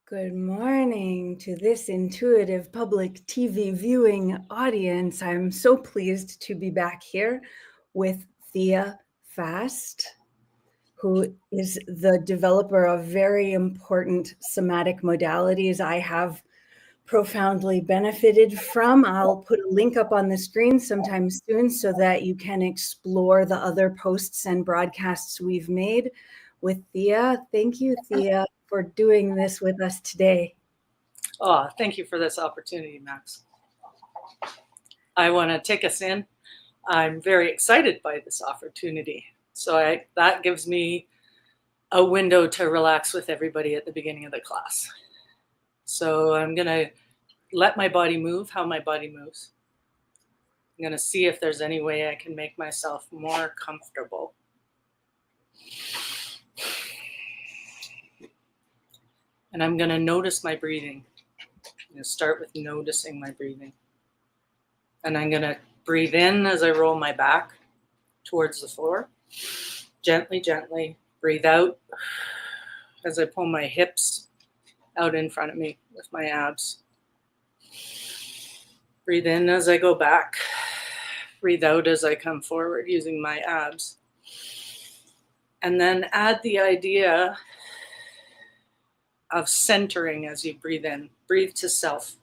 Good morning to this intuitive public TV viewing audience. I'm so pleased to be back here with Thea Fast, who is the developer of very important somatic modalities I have profoundly benefited from. I'll put a link up on the screen sometime soon so that you can explore the other posts and broadcasts we've made with Thea. Thank you, Thea, for doing this with us today. Oh, thank you for this opportunity, Max. I want to take us in. I'm very excited by this opportunity. So that gives me a window to relax with everybody at the beginning of the class. So I'm going to let my body move how my body moves. I'm going to see if there's any way I can make myself more comfortable. And I'm going to notice my breathing. I'm going to start with noticing my breathing. And I'm going to breathe in as I roll my back towards the floor. Gently, gently. Breathe out as I pull my hips out in front of me with my abs. Breathe in as I go back. Breathe out as I come forward using my abs. And then add the idea of centering as you breathe in. Breathe to self.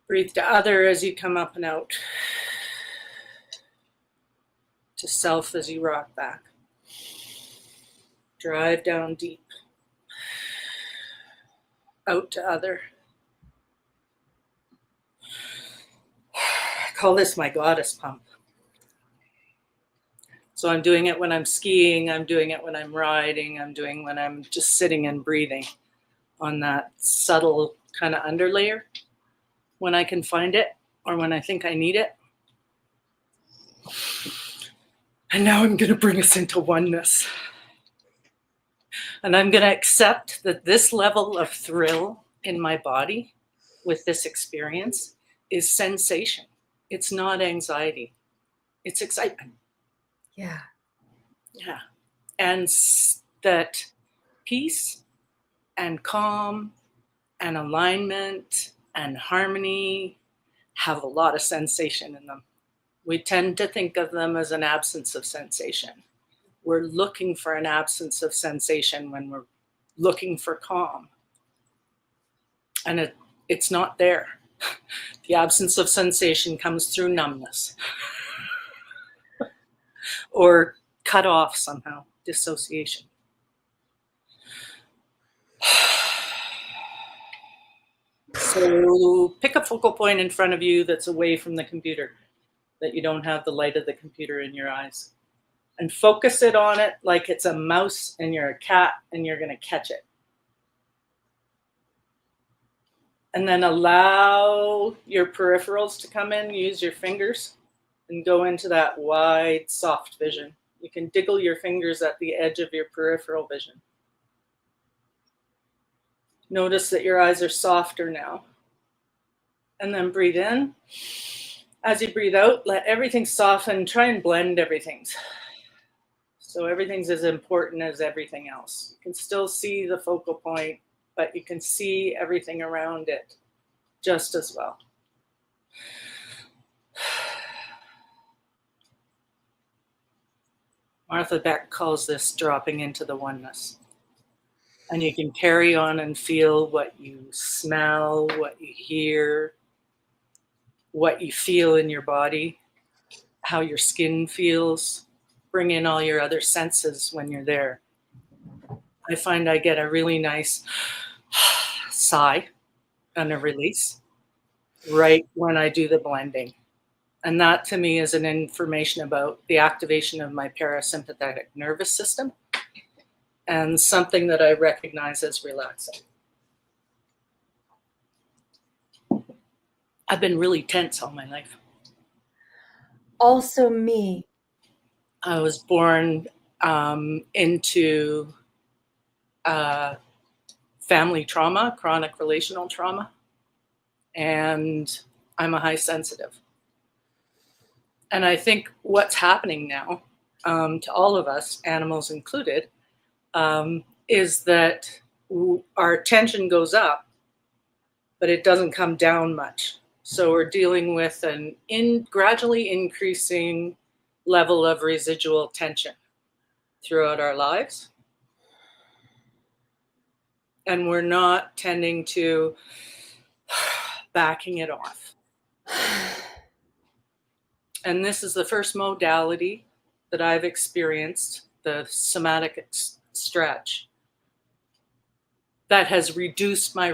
Breathe to other as you come up and out. To self as you rock back. Drive down deep. Out to other. I call this my goddess pump. So I'm doing it when I'm skiing, I'm doing it when I'm riding, I'm doing when I'm just sitting and breathing on that subtle kind of underlayer when I can find it or when I think I need it. And now I'm going to bring us into oneness. And I'm going to accept that this level of thrill in my body with this experience is sensation. It's not anxiety. It's excitement. Yeah. Yeah. And that peace and calm and alignment and harmony have a lot of sensation in them. We tend to think of them as an absence of sensation. We're looking for an absence of sensation when we're looking for calm. And it's not there. The absence of sensation comes through numbness or cut off somehow, dissociation. So pick a focal point in front of you that's away from the computer, that you don't have the light of the computer in your eyes. And focus it on it like it's a mouse and you're a cat and you're going to catch it. And then allow your peripherals to come in, use your fingers, and go into that wide, soft vision. You can diggle your fingers at the edge of your peripheral vision. Notice that your eyes are softer now. And then breathe in. As you breathe out, let everything soften. Try and blend everything. So everything's as important as everything else. You can still see the focal point, but you can see everything around it just as well. Martha Beck calls this dropping into the oneness. And you can carry on and feel what you smell, what you hear, what you feel in your body, how your skin feels. Bring in all your other senses when you're there. I find I get a really nice sigh and a release right when I do the blending. And that to me is an information about the activation of my parasympathetic nervous system and something that I recognize as relaxing. I've been really tense all my life. Also me. I was born into family trauma, chronic relational trauma, and I'm a high sensitive. And I think what's happening now to all of us, animals included, is that our tension goes up, but it doesn't come down much. So we're dealing with an gradually increasing level of residual tension throughout our lives. And we're not tending to backing it off. And this is the first modality that I've experienced, the somatic stretch, that has reduced my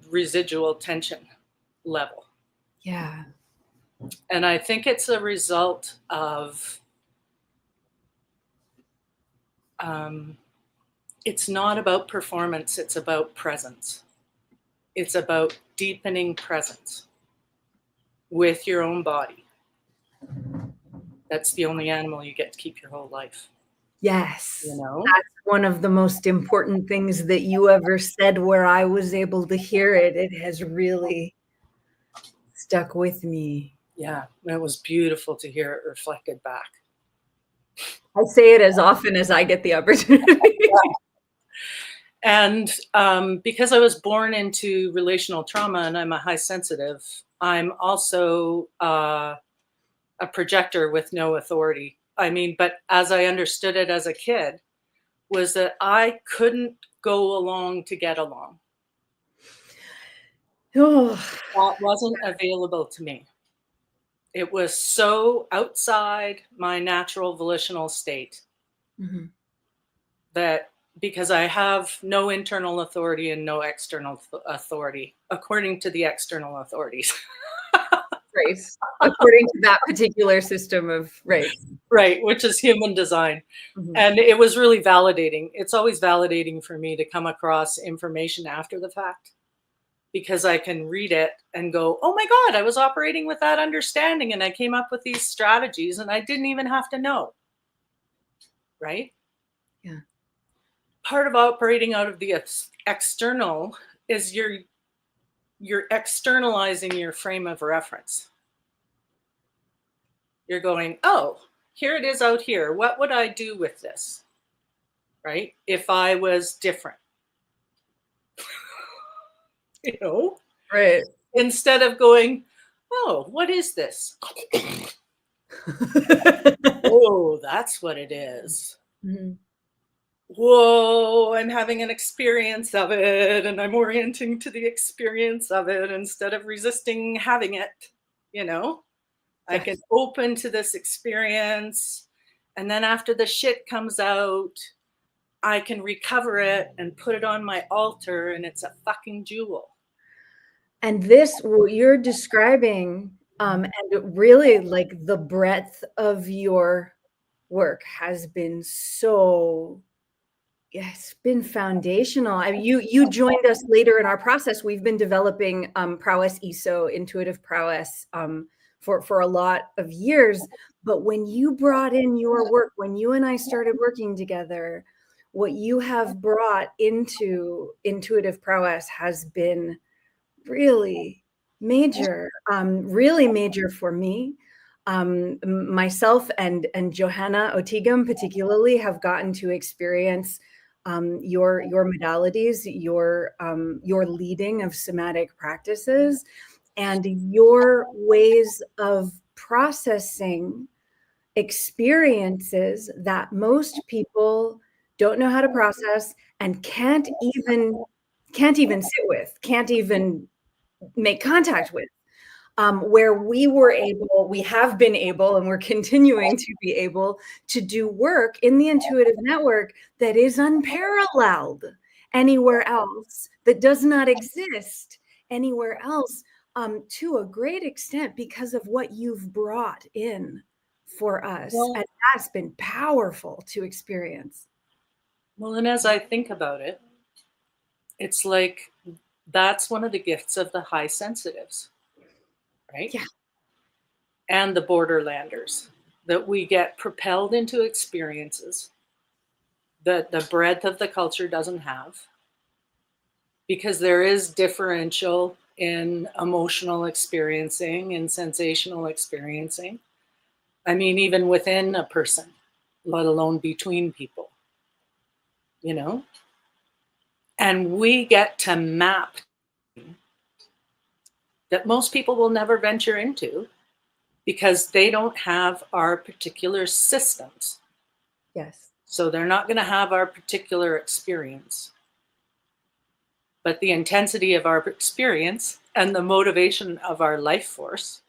residual tension level. Yeah. And I think it's a result of, it's not about performance, it's about presence. It's about deepening presence with your own body. That's the only animal you get to keep your whole life. Yes. You know? That's one of the most important things that you ever said where I was able to hear it. It has really stuck with me. Yeah, it was beautiful to hear it reflected back. I say it as often as I get the opportunity. And because I was born into relational trauma and I'm a high sensitive, I'm also a projector with no authority. I mean, but as I understood it as a kid, was that I couldn't go along to get along. Oh. That wasn't available to me. It was so outside my natural volitional state that, because I have no internal authority and no external authority, according to the external authorities. Right. According to that particular system of, right. Right, which is human design. And it was really validating. It's always validating for me to come across information after the fact, because I can read it and go, oh my God, I was operating with that understanding and I came up with these strategies and I didn't even have to know. Right? Yeah. Part of operating out of the external is you're externalizing your frame of reference. You're going, oh, here it is out here. What would I do with this? Right? If I was different. You know? Right. Instead of going, oh, what is this? Oh, that's what it is. Whoa, I'm having an experience of it and I'm orienting to the experience of it instead of resisting having it, you know? Yes. I can open to this experience, and then after the shit comes out, I can recover it and put it on my altar, and it's a fucking jewel. And this, what you're describing, and really like the breadth of your work has been so, it's been foundational. I mean, you joined us later in our process. We've been developing prowess ESO, intuitive prowess, for a lot of years. But when you brought in your work, when you and I started working together, what you have brought into intuitive prowess has been really major for me. Myself and Johanna Otigam particularly have gotten to experience your modalities, your leading of somatic practices, and your ways of processing experiences that most people don't know how to process and can't even sit with, can't even make contact with. Where we have been able, and we're continuing to be able to do work in the intuitive network that is unparalleled anywhere else, that does not exist anywhere else, to a great extent because of what you've brought in for us. Well, and that's been powerful to experience. Well, and as I think about it, it's like that's one of the gifts of the high sensitives, right? Yeah. And the borderlanders, that we get propelled into experiences that the breadth of the culture doesn't have, because there is differential in emotional experiencing and sensational experiencing. I mean, even within a person, let alone between people, you know? And we get to map that most people will never venture into because they don't have our particular systems. Yes. So they're not going to have our particular experience. But the intensity of our experience and the motivation of our life force,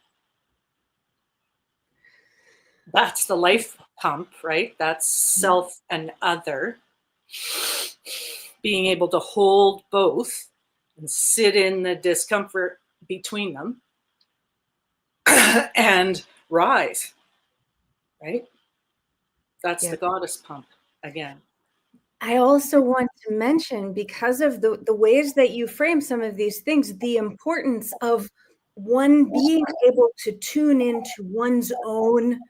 that's the life pump, right? That's self and other. Being able to hold both and sit in the discomfort between them and rise, right? That's Yeah. the goddess pump again. I also want to mention, because of the ways that you frame some of these things, the importance of one being able to tune into one's own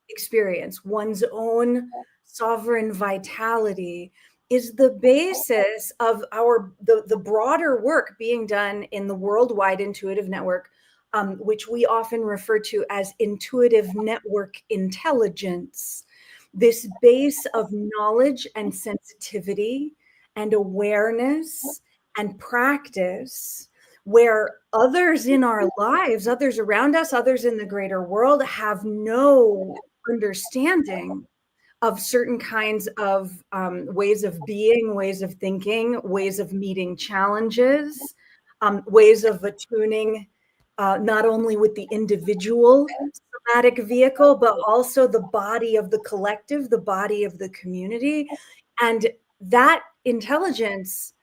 experience, one's own sovereign vitality is the basis of the broader work being done in the Worldwide Intuitive Network, which we often refer to as intuitive network intelligence. This base of knowledge and sensitivity and awareness and practice, where others in our lives, others around us, others in the greater world have no understanding of certain kinds of ways of being, ways of thinking, ways of meeting challenges, ways of attuning not only with the individual somatic vehicle, but also the body of the collective, the body of the community. And that intelligence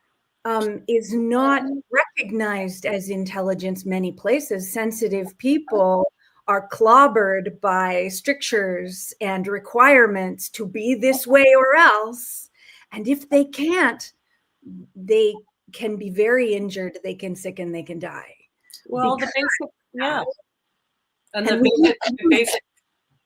is not recognized as intelligence many places. Sensitive people are clobbered by strictures and requirements to be this way or else. And if they can't, they can be very injured, they can sicken, they can die. Well, the basic, yeah. And the basic,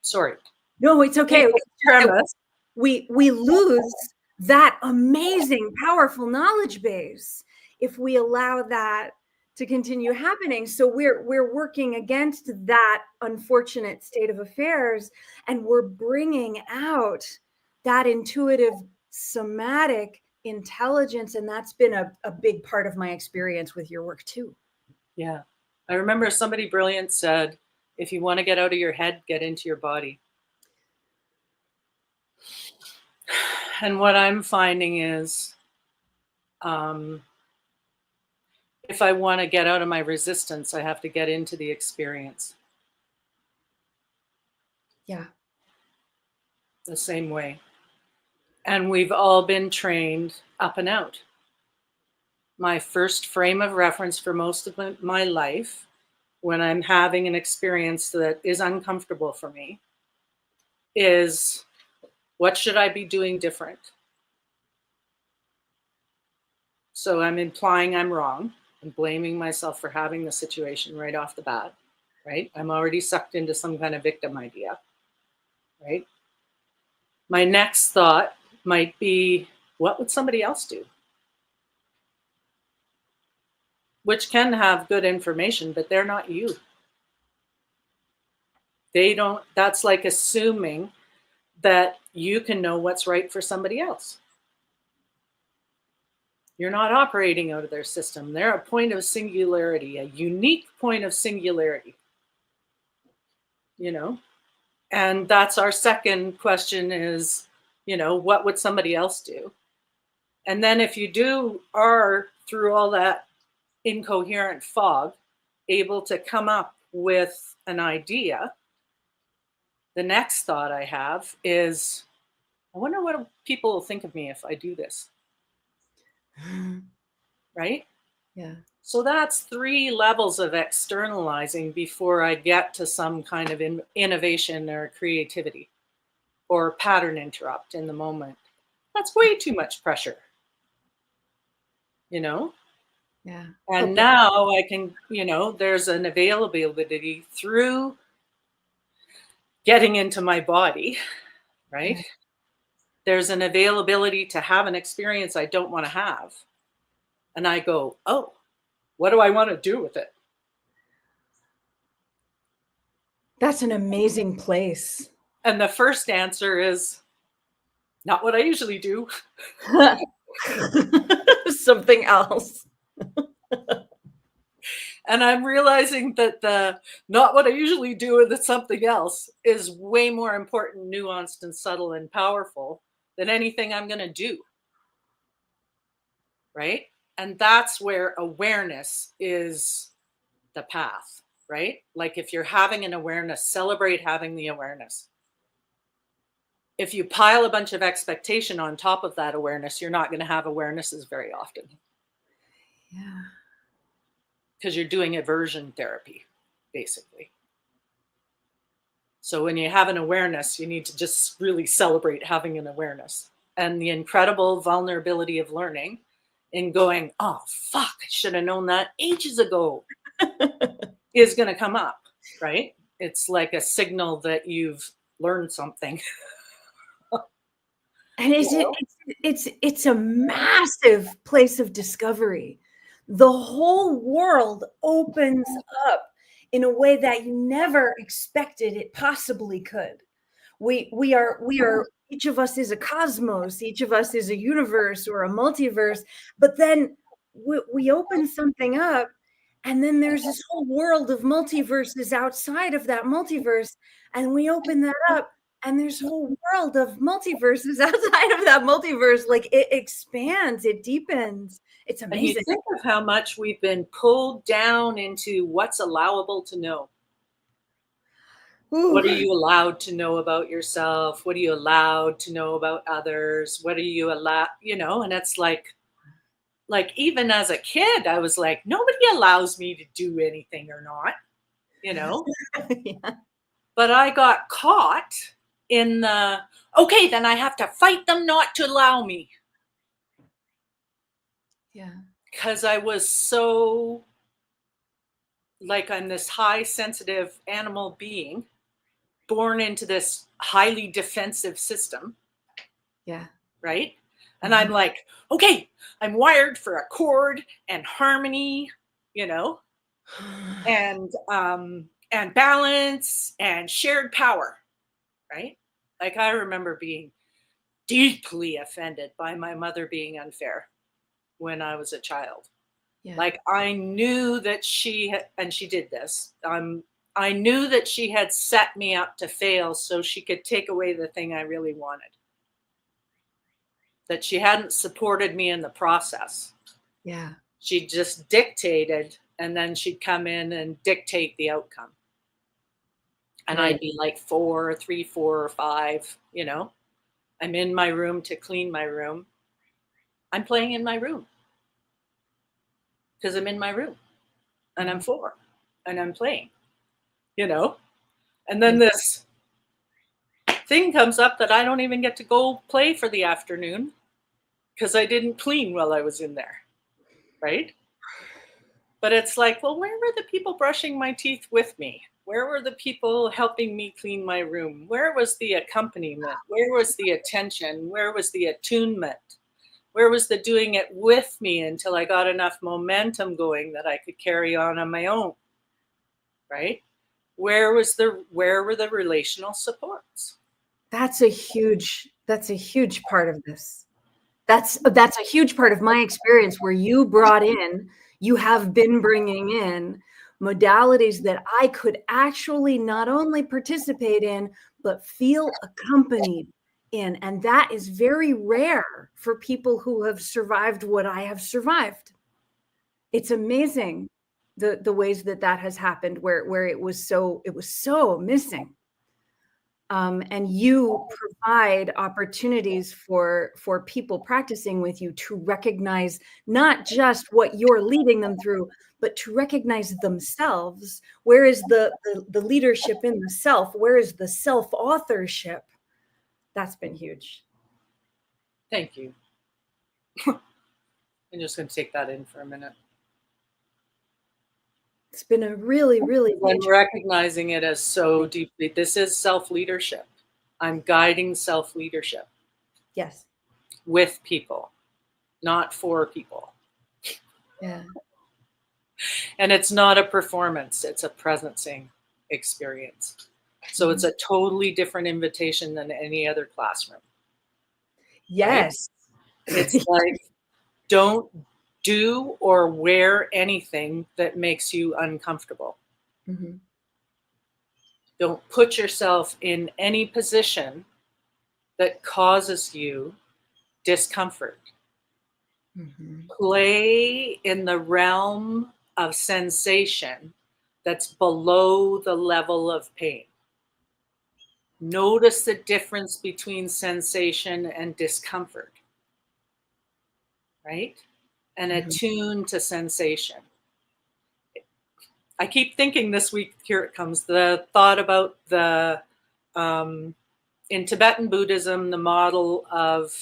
sorry. No, it's okay. Premise. We lose that amazing, powerful knowledge base if we allow that to continue happening. So we're working against that unfortunate state of affairs, and we're bringing out that intuitive somatic intelligence, and that's been a big part of my experience with your work too. Yeah. I remember somebody brilliant said, if you want to get out of your head, get into your body. And what I'm finding is, if I want to get out of my resistance, I have to get into the experience. Yeah. The same way. And we've all been trained up and out. My first frame of reference for most of my life, when I'm having an experience that is uncomfortable for me, is what should I be doing different? So I'm implying I'm wrong and blaming myself for having the situation right off the bat, right? I'm already sucked into some kind of victim idea, right? My next thought might be, what would somebody else do? Which can have good information, but they're not you. They don't, that's like assuming that you can know what's right for somebody else. You're not operating out of their system. They're a point of singularity, a unique point of singularity, you know? And that's our second question is, you know, what would somebody else do? And then if you are through all that incoherent fog, able to come up with an idea, the next thought I have is, I wonder what people will think of me if I do this. Right? Yeah. So that's 3 levels of externalizing before I get to some kind of innovation or creativity or pattern interrupt in the moment. That's way too much pressure, you know? Yeah. And now I can, you know, there's an availability through getting into my body, right? Yeah. There's an availability to have an experience I don't want to have. And I go, oh, what do I want to do with it? That's an amazing place. And the first answer is not what I usually do. Something else. And I'm realizing that the not what I usually do and the something else is way more important, nuanced, and subtle and powerful than anything I'm going to do. Right. And that's where awareness is the path. Right. Like if you're having an awareness, celebrate having the awareness. If you pile a bunch of expectation on top of that awareness, you're not going to have awarenesses very often. Yeah. Because you're doing aversion therapy, basically. So when you have an awareness, you need to just really celebrate having an awareness and the incredible vulnerability of learning in going, oh, fuck, I should have known that ages ago is going to come up, right? It's like a signal that you've learned something. And it's a massive place of discovery. The whole world opens up in a way that you never expected it possibly could. We are each of us is a cosmos, each of us is a universe or a multiverse, but then we open something up, and then there's this whole world of multiverses outside of that multiverse, and we open that up, and there's a whole world of multiverses outside of that multiverse. Like it expands, it deepens. It's And you amazing. think of how much we've been pulled down into what's allowable to know. Ooh. What are you allowed to know about yourself? What are you allowed to know about others? What are you allowed, and it's like even as a kid, I was like, nobody allows me to do anything or not, Yeah. but I got caught in the, okay, then I have to fight them not to allow me. Yeah. Because I was so like, I'm this high sensitive animal being born into this highly defensive system. Yeah. Right. And I'm like, okay, I'm wired for accord and harmony, and balance and shared power. Right. Like I remember being deeply offended by my mother being unfair when I was a child. Yeah. Like I knew that and she did this. I knew that she had set me up to fail so she could take away the thing I really wanted. That she hadn't supported me in the process. Yeah. She just dictated, and then she'd come in and dictate the outcome. And Right. I'd be like 4, 3, 4, or 5, I'm in my room to clean my room. I'm playing in my room because I'm in my room and I'm 4 and I'm playing, and then this thing comes up that I don't even get to go play for the afternoon because I didn't clean while I was in there. Right. But it's like, well, where were the people brushing my teeth with me? Where were the people helping me clean my room? Where was the accompaniment? Where was the attention? Where was the attunement? Where was the doing it with me until I got enough momentum going that I could carry on my own? Right? Where were the relational supports? That's a huge part of this. That's a huge part of my experience where you have been bringing in modalities that I could actually not only participate in, but feel accompanied in. And that is very rare for people who have survived what I have survived. It's amazing the ways that has happened where it was so missing. And you provide opportunities for people practicing with you to recognize not just what you're leading them through, but to recognize themselves. Where is the leadership in the self? Where is the self-authorship? That's been huge. Thank you. I'm just going to take that in for a minute. It's been a really, really I'm recognizing it as so deeply. This is self-leadership. I'm guiding self-leadership. Yes. With people, not for people. Yeah. And it's not a performance, it's a presencing experience. So it's a totally different invitation than any other classroom. Yes. It's like, don't do or wear anything that makes you uncomfortable. Mm-hmm. Don't put yourself in any position that causes you discomfort. Mm-hmm. Play in the realm of sensation that's below the level of pain. Notice the difference between sensation and discomfort, right? And Mm-hmm. attune to sensation. I keep thinking this week, here it comes, the thought about the, in Tibetan Buddhism, the model of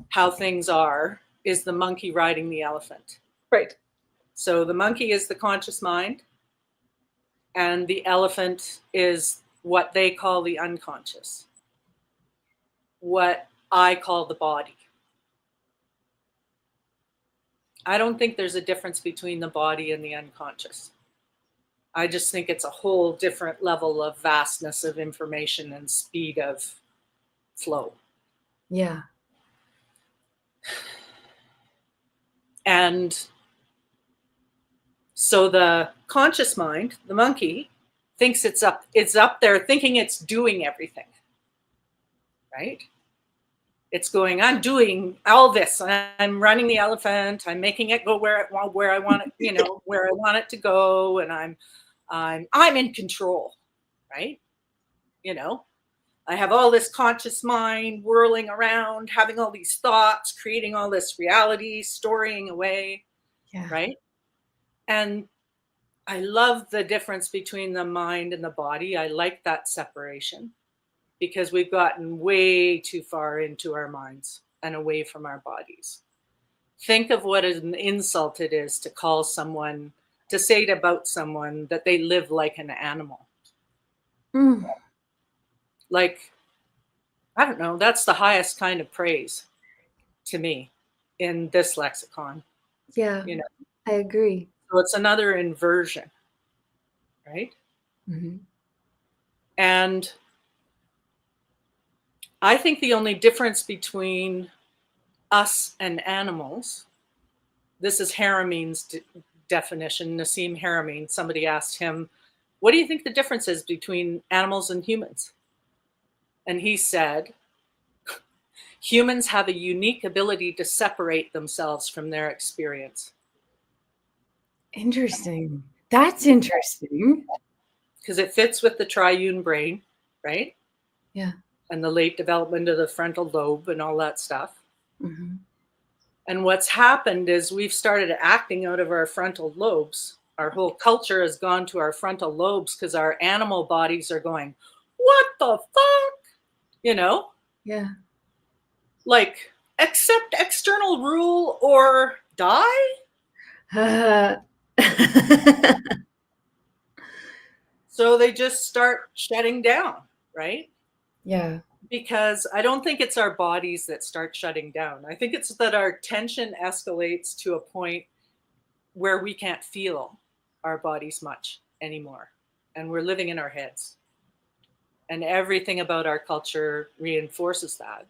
how things are is the monkey riding the elephant. Right. So the monkey is the conscious mind, and the elephant is what they call the unconscious, what I call the body. I don't think there's a difference between the body and the unconscious. I just think it's a whole different level of vastness of information and speed of flow. Yeah. And so the conscious mind, the monkey, thinks it's up there thinking it's doing everything, right? It's going, I'm doing all this. I'm running the elephant. I'm making it go where I want it, where I want it to go, and I'm in control, right? I have all this conscious mind whirling around, having all these thoughts, creating all this reality, storing away, Yeah. right? And I love the difference between the mind and the body. I like that separation because we've gotten way too far into our minds and away from our bodies. Think of what an insult it is to call someone, to say about someone that they live like an animal. Mm. Like, I don't know, that's the highest kind of praise to me in this lexicon. Yeah, I agree. So it's another inversion, right? Mm-hmm. And I think the only difference between us and animals, this is Harameyn's definition, Nassim Harameyn. Somebody asked him, what do you think the difference is between animals and humans? And he said, humans have a unique ability to separate themselves from their experience. Interesting. That's interesting. Because it fits with the triune brain, right? Yeah. And the late development of the frontal lobe and all that stuff. Mm-hmm. And what's happened is we've started acting out of our frontal lobes. Our whole culture has gone to our frontal lobes because our animal bodies are going, what the fuck? Yeah. Like, accept external rule or die? So they just start shutting down, right? Yeah. Because I don't think it's our bodies that start shutting down. I think it's that our tension escalates to a point where we can't feel our bodies much anymore. And we're living in our heads. And everything about our culture reinforces that.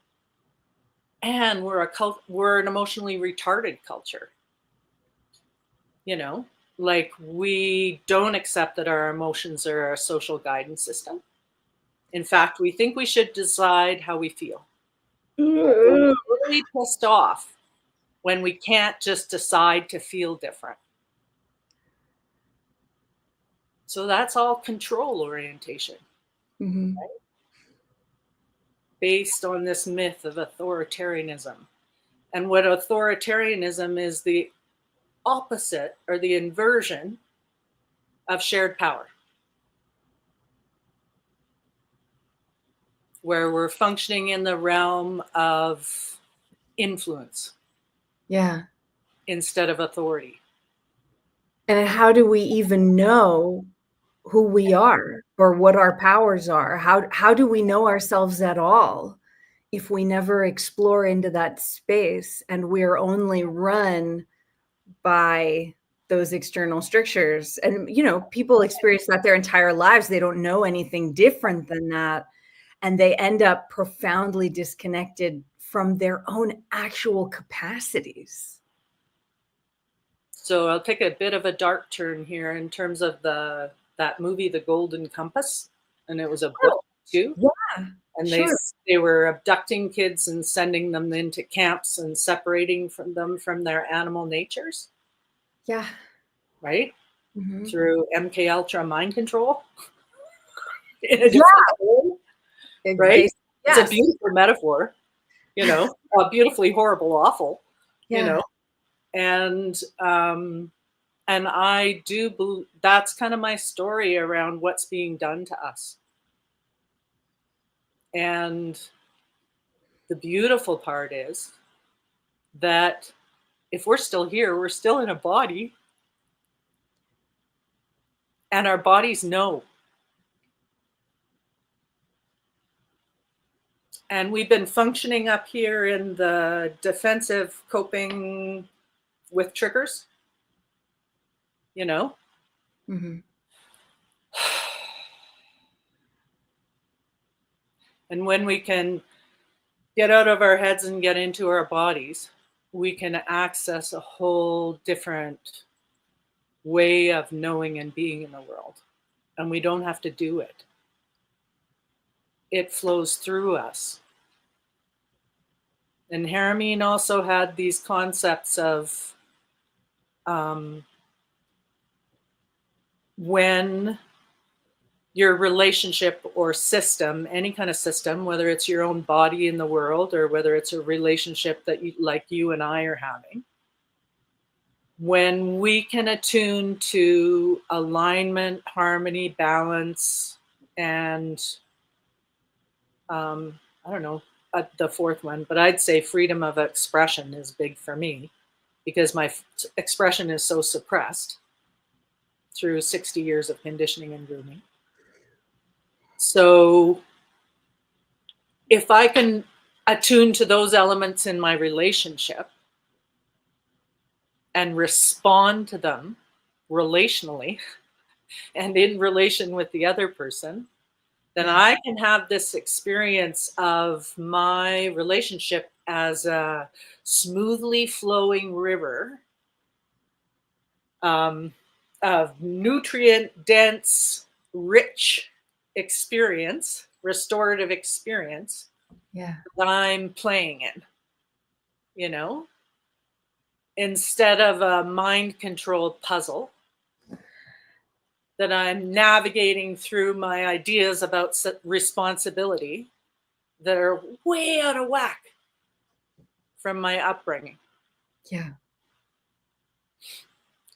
And we're an emotionally retarded culture. Like, we don't accept that our emotions are a social guidance system. In fact, we think we should decide how we feel. We're really pissed off when we can't just decide to feel different. So that's all control orientation, Mm-hmm. right? Based on this myth of authoritarianism. And what authoritarianism is, the opposite or the inversion of shared power, where we're functioning in the realm of influence. Yeah. Instead of authority. And how do we even know who we are or what our powers are? How do we know ourselves at all if we never explore into that space and we're only run by those external strictures? And people experience that their entire lives. They don't know anything different than that, and they end up profoundly disconnected from their own actual capacities. So I'll take a bit of a dark turn here in terms of that movie, The Golden Compass, and it was a Oh, book too. yeah, And sure. they were abducting kids and sending them into camps and separating them from their animal natures, Yeah. right? Mhm. Through MK Ultra mind control in a Yeah. different way, right? It's a Yes. beautiful metaphor, a beautifully horrible, awful, you Yeah. know, and I do believe that's kind of my story around what's being done to us. And the beautiful part is that if we're still here, we're still in a body, and our bodies know. And we've been functioning up here in the defensive coping with triggers, you know. Mhm. And when we can get out of our heads and get into our bodies, we can access a whole different way of knowing and being in the world. And we don't have to do it. It flows through us. And Harameen also had these concepts of when your relationship or system, any kind of system, whether it's your own body in the world or whether it's a relationship that you and I are having, when we can attune to alignment, harmony, balance, and I don't know the fourth one, but I'd say freedom of expression is big for me because my expression is so suppressed through 60 years of conditioning and grooming. So if I can attune to those elements in my relationship and respond to them relationally and in relation with the other person, then Yes. I can have this experience of my relationship as a smoothly flowing river of nutrient dense, rich experience, restorative experience Yeah. that I'm playing in, you know, instead of a mind controlled puzzle that I'm navigating through my ideas about responsibility that are way out of whack from my upbringing. Yeah.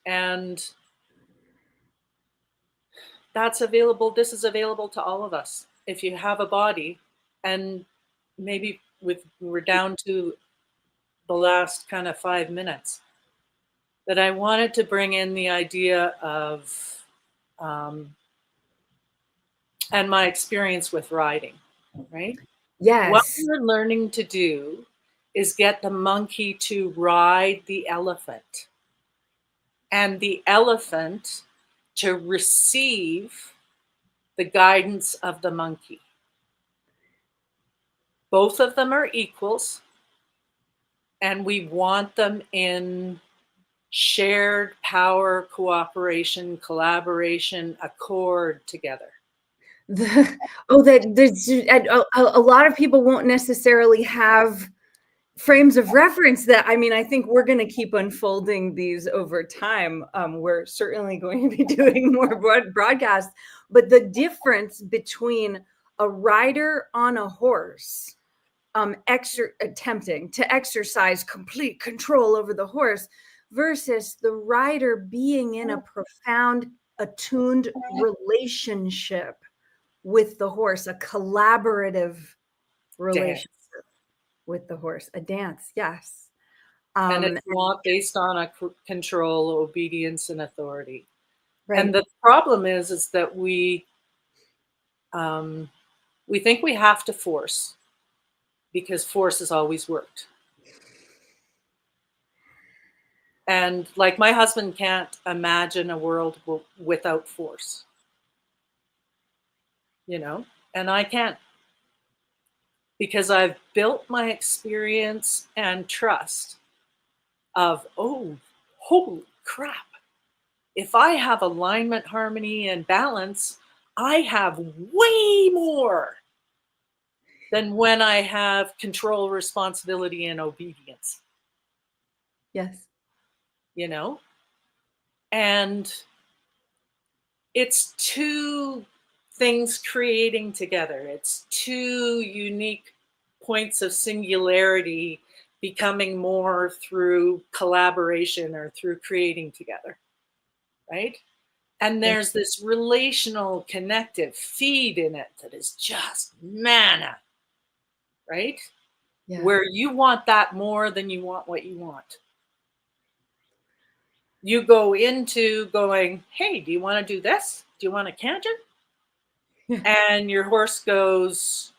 And that's available. This is available to all of us. If you have a body, and maybe we're down to the last kind of 5 minutes, that I wanted to bring in the idea of, and my experience with riding, right? What Yes. we're learning to do is get the monkey to ride the elephant, and the elephant to receive the guidance of the monkey. Both of them are equals, and we want them in shared power, cooperation, collaboration, accord together. That there's a lot of people won't necessarily have frames of reference that, I mean, I think we're going to keep unfolding these over time. We're certainly going to be doing more broadcasts, but the difference between a rider on a horse attempting to exercise complete control over the horse versus the rider being in a profound, attuned relationship with the horse, a collaborative relationship with the horse, a dance, yes. And it's not based on a control, obedience, and authority. Right. And the problem is that we think we have to force because force has always worked. And like my husband can't imagine a world without force, and I can't. because I've built my experience and trust of, oh, holy crap. If I have alignment, harmony, and balance, I have way more than when I have control, responsibility, and obedience, Yes. you know? And it's two things creating together. It's two unique points of singularity becoming more through collaboration or through creating together, right? And Yeah. there's this relational connective feed in it that is just manna, right? Yeah. Where you want that more than you want what you want. You go into going, hey, do you want to do this? Do you want to canter? Yeah. And your horse goes,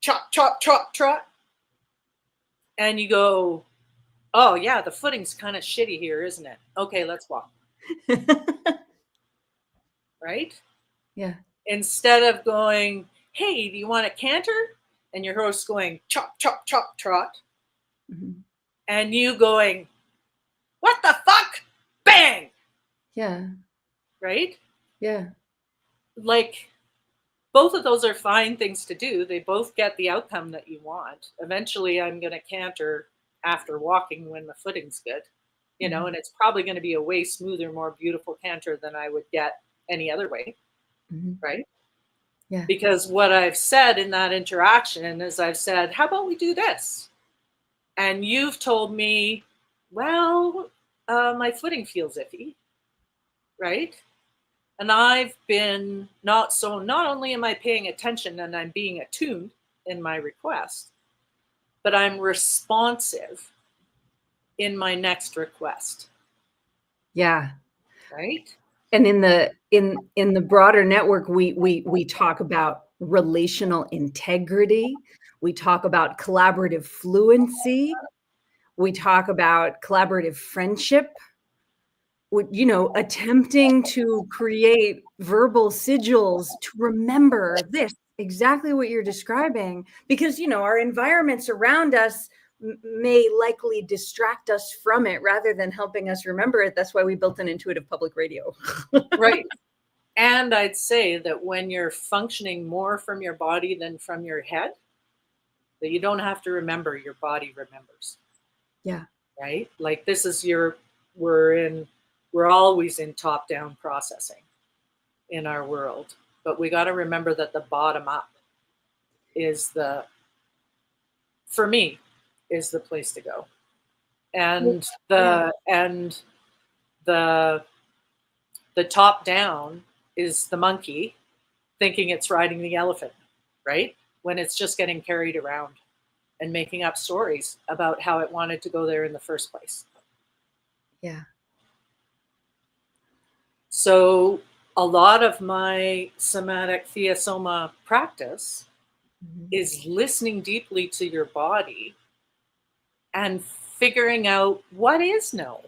chop, chop, chop, trot. And you go, oh, yeah, the footing's kind of shitty here, isn't it? Okay, let's walk, right? Yeah. Instead of going, hey, do you want to canter? And your horse going, chop, chop, chop, trot. Mhm. And you going, what the fuck? Bang! Yeah. Right? Yeah. Like, both of those are fine things to do. They both get the outcome that you want. Eventually, I'm going to canter after walking when the footing's good, Mhm. and it's probably going to be a way smoother, more beautiful canter than I would get any other way, Mhm. right? Yeah. Because what I've said in that interaction is I've said, how about we do this? And you've told me, well, my footing feels iffy, right? And I've been not only am I paying attention and I'm being attuned in my request, but I'm responsive in my next request, Yeah. right? And in the broader network, we talk about relational integrity. We talk about collaborative fluency. We talk about collaborative friendship. Attempting to create verbal sigils to remember this, exactly what you're describing, because, our environments around us may likely distract us from it rather than helping us remember it. That's why we built an intuitive public radio. Right. And I'd say that when you're functioning more from your body than from your head, that you don't have to remember, your body remembers. Yeah. Right? Like this is we're always in top down processing in our world, but we got to remember that the bottom up is for me, is the place to go. And Yeah. the top down is the monkey thinking it's riding the elephant, right? When it's just getting carried around and making up stories about how it wanted to go there in the first place. Yeah. So a lot of my somatic Thea Soma practice Mhm. is listening deeply to your body and figuring out what is no.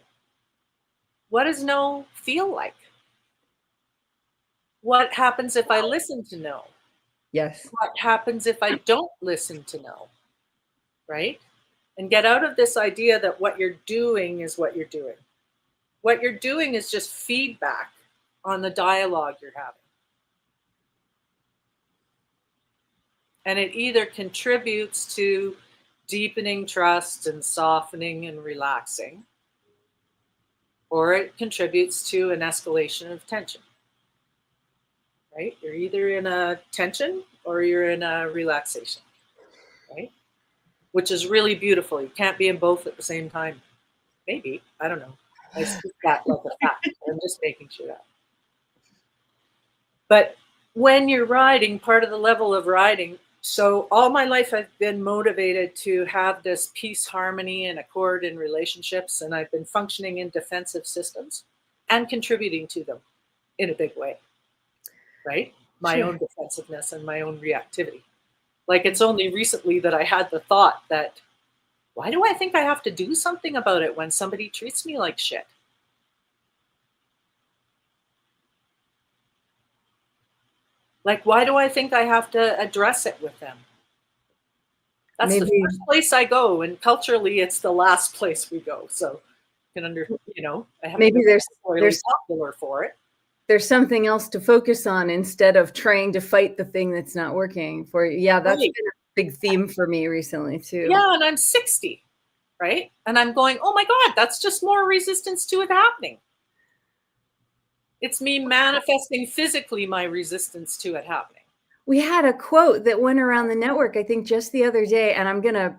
What does no feel like? What happens if I listen to no? Yes. What happens if I don't listen to no? Right? And get out of this idea that what you're doing is what you're doing. What you're doing is just feedback on the dialogue you're having. And it either contributes to deepening trust and softening and relaxing, or it contributes to an escalation of tension. Right? You're either in a tension or you're in a relaxation, right? Which is really beautiful. You can't be in both at the same time. Maybe. I don't know. I speak that like a fact. I'm just making shit up. But when you're riding, part of the level of riding, so all my life I've been motivated to have this peace, harmony, and accord in relationships, and I've been functioning in defensive systems and contributing to them in a big way, right? My Sure. own defensiveness and my own reactivity. Like it's only recently that I had the thought that, why do I think I have to do something about it when somebody treats me like shit? Like, why do I think I have to address it with them? That's the Maybe first place I go, and culturally, it's the last place we go. So, you can I haven't maybe been necessarily popular for it. there's something else to focus on instead of trying to fight the thing that's not working for you. Yeah, that's Right. been a big theme for me recently too. Yeah, and I'm 60, right? And I'm going, oh my God, that's just more resistance to it happening. It's me manifesting physically my resistance to it happening. We had a quote that went around the network, I think, just the other day, and I'm gonna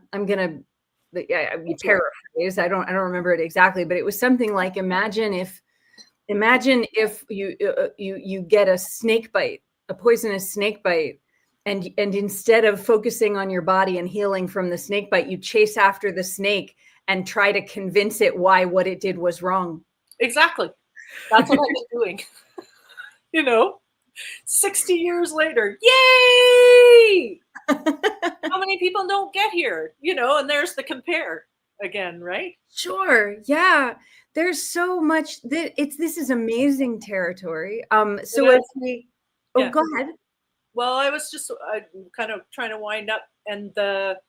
paraphrase. I don't remember it exactly, but it was something like, imagine if you get a snake bite, a poisonous snake bite, and instead of focusing on your body and healing from the snake bite, you chase after the snake and try to convince it why what it did was wrong. Exactly. That's what I've been doing. 60 years later, yay! How many people don't get here? And there's the compare again, right? Sure. Yeah. There's so much this is amazing territory. So as we Yeah. go ahead. Well, I was just kind of trying to wind up, and the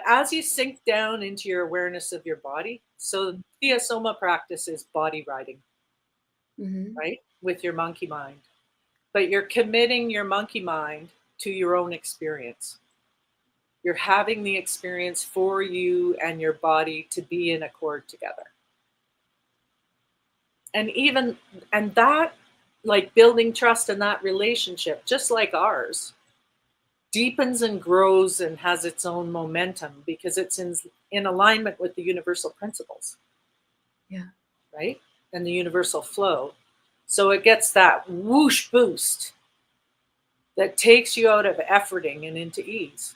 as you sink down into your awareness of your body, so Thea Soma practice is body riding, right? With your monkey mind. But you're committing your monkey mind to your own experience. You're having the experience for you and your body to be in accord together. And that, like building trust in that relationship, just like ours, deepens and grows and has its own momentum because it's in alignment with the universal principles. Yeah. Right? And the universal flow. So it gets that whoosh boost that takes you out of efforting and into ease.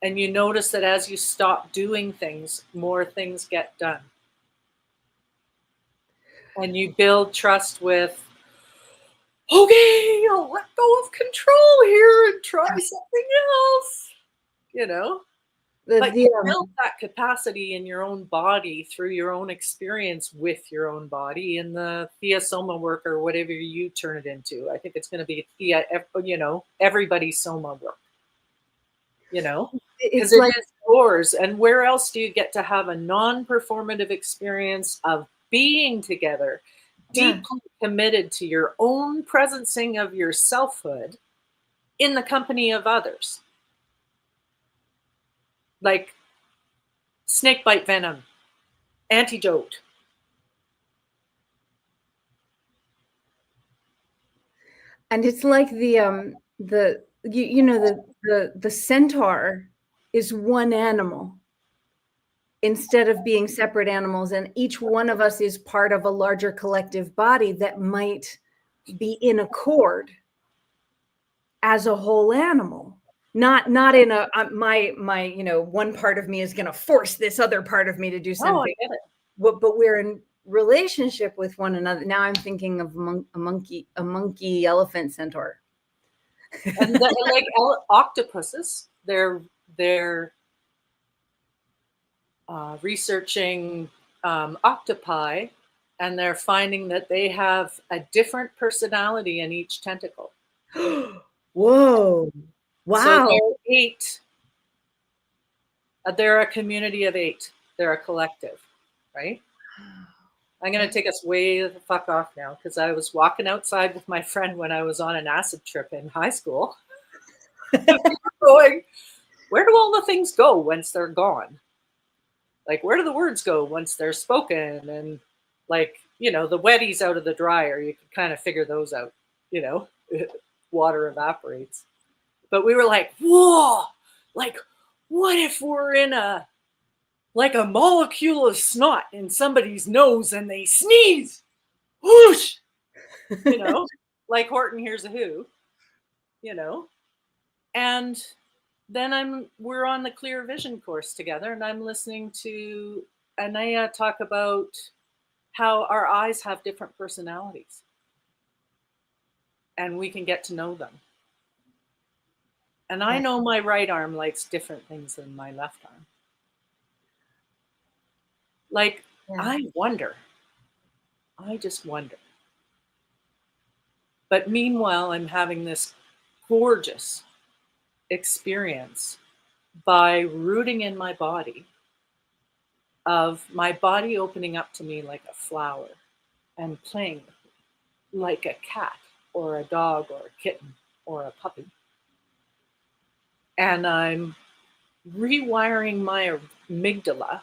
And you notice that as you stop doing things, more things get done. And you build trust with, okay, I'll let go of control here and try something else. But you build that capacity in your own body through your own experience with your own body in the Thea Soma work, or whatever you turn it into. I think it's going to be Thea, everybody's Soma work. Because it is yours. And where else do you get to have a non-performative experience of being together, deeply committed to your own presencing of your selfhood in the company of others? Like snake bite venom, antidote. And it's like the centaur is one animal instead of being separate animals, and each one of us is part of a larger collective body that might be in accord as a whole animal. Not in a my one part of me is going to force this other part of me to do something. Oh, I get it. But we're in relationship with one another. Now I'm thinking of a monkey elephant centaur. And like octopuses, they're researching octopi, and they're finding that they have a different personality in each tentacle. Whoa. Wow. So they're 8. They're a community of 8. They're a collective, right? I'm going to take us way the fuck off now, because I was walking outside with my friend when I was on an acid trip in high school. Going, where do all the things go once they're gone? Like, where do the words go once they're spoken? And like, the wetties out of the dryer, you can kind of figure those out, water evaporates. But we were like, whoa, like, what if we're in a molecule of snot in somebody's nose and they sneeze? Whoosh! Like Horton Hears a Who, And then we're on the clear vision course together, and I'm listening to Anaya talk about how our eyes have different personalities, and we can get to know them. And I know my right arm likes different things than my left arm. Like, I just wonder. But meanwhile, I'm having this gorgeous experience by rooting in my body, of my body opening up to me like a flower and playing with me like a cat or a dog or a kitten or a puppy. And I'm rewiring my amygdala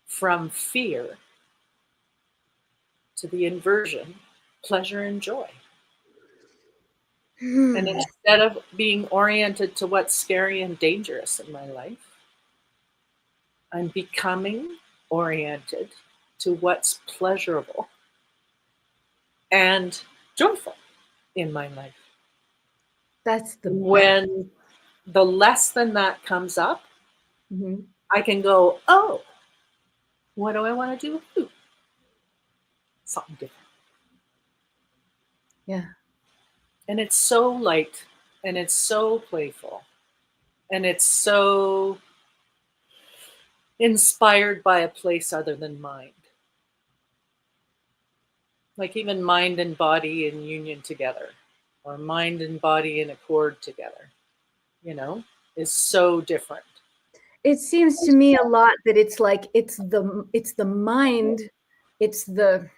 from fear to the inversion, pleasure and joy. And instead of being oriented to what's scary and dangerous in my life, I'm becoming oriented to what's pleasurable and joyful in my life. That's the best. When the less than that comes up, I can go, oh, what do I want to do with you? Something different. Yeah. And it's so light and it's so playful and it's so inspired by a place other than mind. Like even mind and body in union together, or mind and body in accord together, you know, is so different. It seems to me a lot that it's like it's the mind, it's the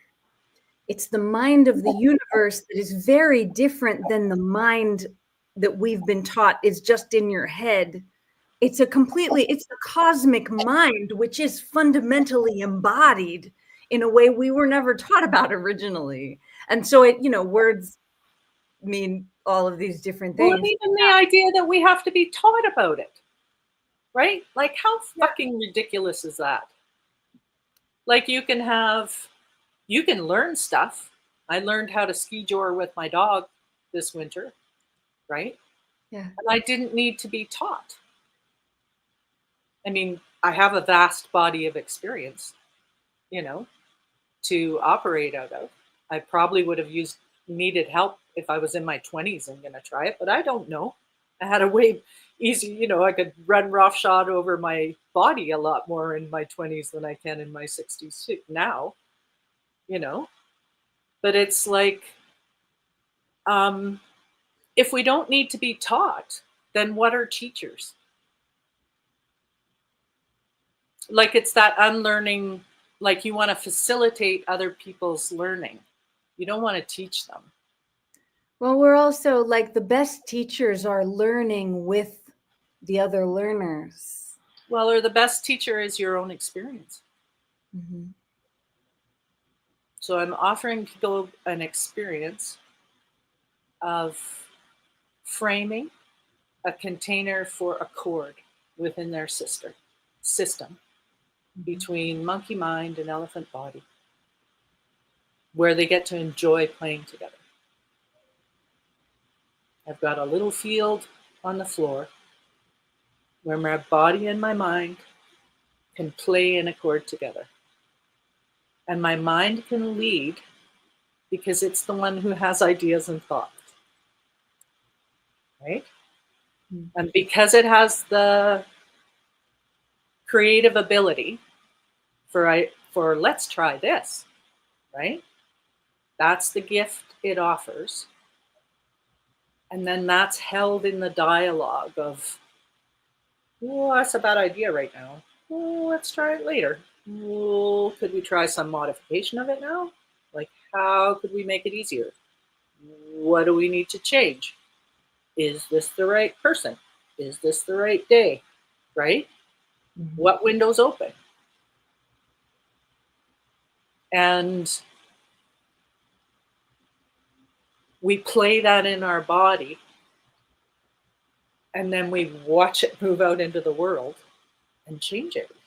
mind of the universe that is very different than the mind that we've been taught is just in your head. It's the cosmic mind, which is fundamentally embodied in a way we were never taught about originally. And so words mean all of these different Well, things. even the idea that we have to be taught about it, right? Like, how fucking ridiculous is that? Like, you can learn stuff. I learned how to ski jor with my dog this winter, right? Yeah. And I didn't need to be taught. I mean, I have a vast body of experience, to operate out of. I probably would have needed help if I was in my 20s and going to try it, but I don't know. I had a way easy, I could run roughshod over my body a lot more in my 20s than I can in my 60s now, But it's like, if we don't need to be taught, then what are teachers? Like, it's that unlearning, like you want to facilitate other people's learning. You don't want to teach them. Well, we're also like the best teachers are learning with the other learners. Well, or the best teacher is your own experience. Mm-hmm. So I'm offering people an experience of framing a container for accord within their system between monkey mind and elephant body, where they get to enjoy playing together. I've got a little field on the floor where my body and my mind can play in accord together. And my mind can lead because it's the one who has ideas and thoughts, right? Mm-hmm. And because it has the creative ability for let's try this, right? That's the gift it offers. And then that's held in the dialogue of, oh, that's a bad idea right now. Oh, let's try it later. Oh, could we try some modification of it now? Like, how could we make it easier? What do we need to change? Is this the right person? Is this the right day? Right? Mm-hmm. What windows open? And we play that in our body, and then we watch it move out into the world and change everything.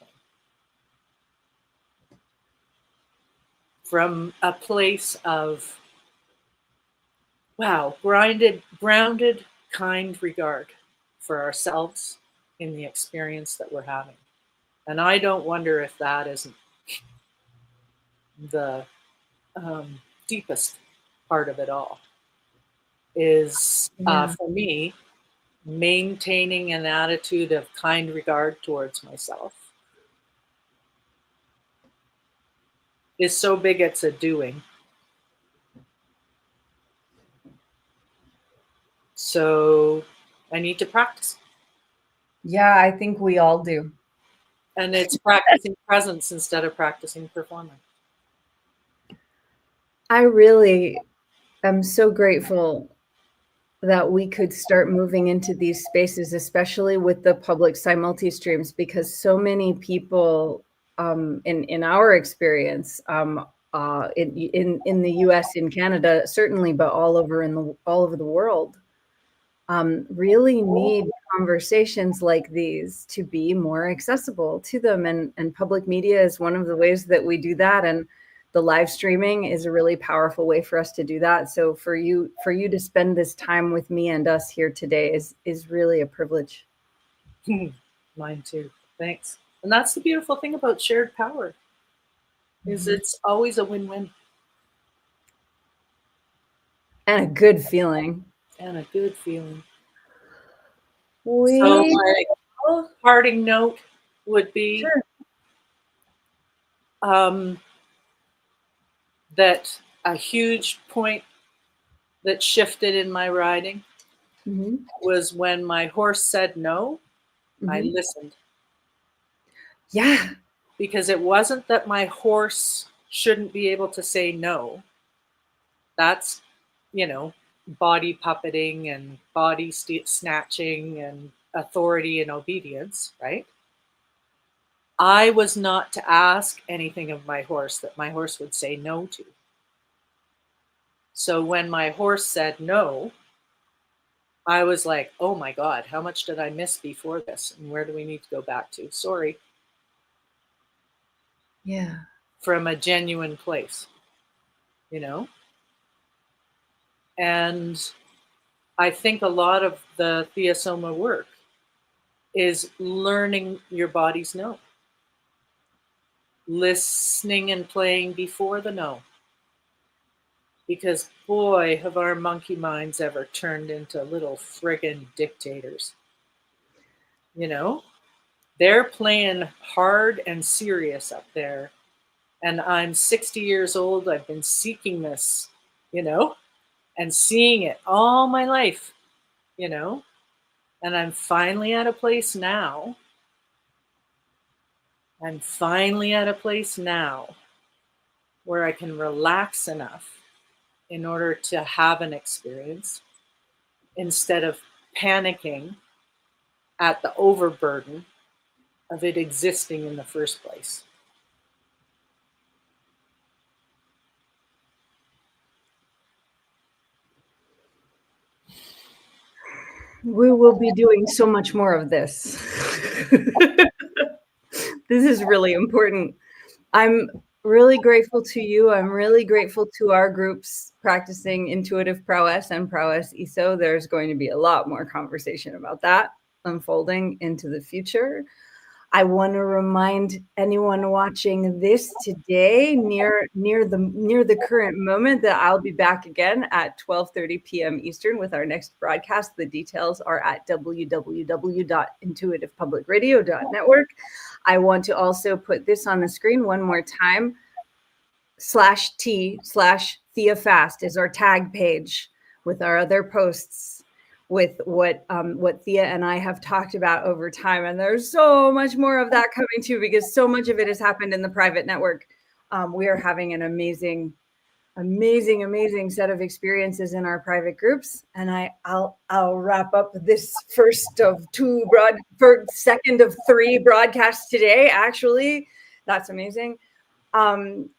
From a place of, wow, grounded, kind regard for ourselves in the experience that we're having. And I don't wonder if that isn't the deepest part of it all. Is, for me, maintaining an attitude of kind regard towards myself is so big it's a doing. So I need to practice. Yeah, I think we all do. And it's practicing presence instead of practicing performance. I really am so grateful that we could start moving into these spaces, especially with the public simultistreams, because so many people in our experience in the US, in Canada, certainly, but all over the world, really need conversations like these to be more accessible to them. And public media is one of the ways that we do that. And the live streaming is a really powerful way for us to do that. So for you to spend this time with me and us here today is really a privilege. Mine too. Thanks. And that's the beautiful thing about shared power, is it's always a win-win. And a good feeling. And a good feeling. We So my parting note would be Sure. That a huge point that shifted in my riding was when my horse said no, I listened. Yeah. Because it wasn't that my horse shouldn't be able to say no. That's, body puppeting and body snatching and authority and obedience, right? I was not to ask anything of my horse that my horse would say no to. So when my horse said no, I was like, oh my God, how much did I miss before this? And where do we need to go back to? Sorry. Yeah. From a genuine place, And I think a lot of the Thea Soma work is learning your body's no. Listening and playing before the no. Because boy, have our monkey minds ever turned into little friggin' dictators. They're playing hard and serious up there. And I'm 60 years old. I've been seeking this, and seeing it all my life, and I'm finally at a place now. Where I can relax enough in order to have an experience instead of panicking at the overburden of it existing in the first place. We will be doing so much more of this. This is really important. I'm really grateful to you. I'm really grateful to our groups practicing intuitive prowess and prowess ESO. There's going to be a lot more conversation about that unfolding into the future. I want to remind anyone watching this today near the current moment that I'll be back again at 12:30 p.m. Eastern with our next broadcast. The details are at www.intuitivepublicradio.network. I want to also put this on the screen one more time. /T/Thea Fast is our tag page with our other posts with what Thea and I have talked about over time. And there's so much more of that coming too, because so much of it has happened in the private network. We are having an amazing set of experiences in our private groups. And I'll wrap up this second of 3 broadcasts today. Actually, that's amazing. Thank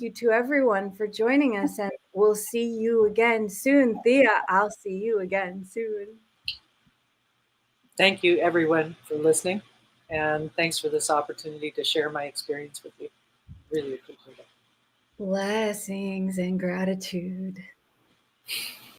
you to everyone for joining us, and we'll see you again soon. Thea, I'll see you again soon. Thank you, everyone, for listening. And thanks for this opportunity to share my experience with you. Really appreciate it. Blessings and gratitude.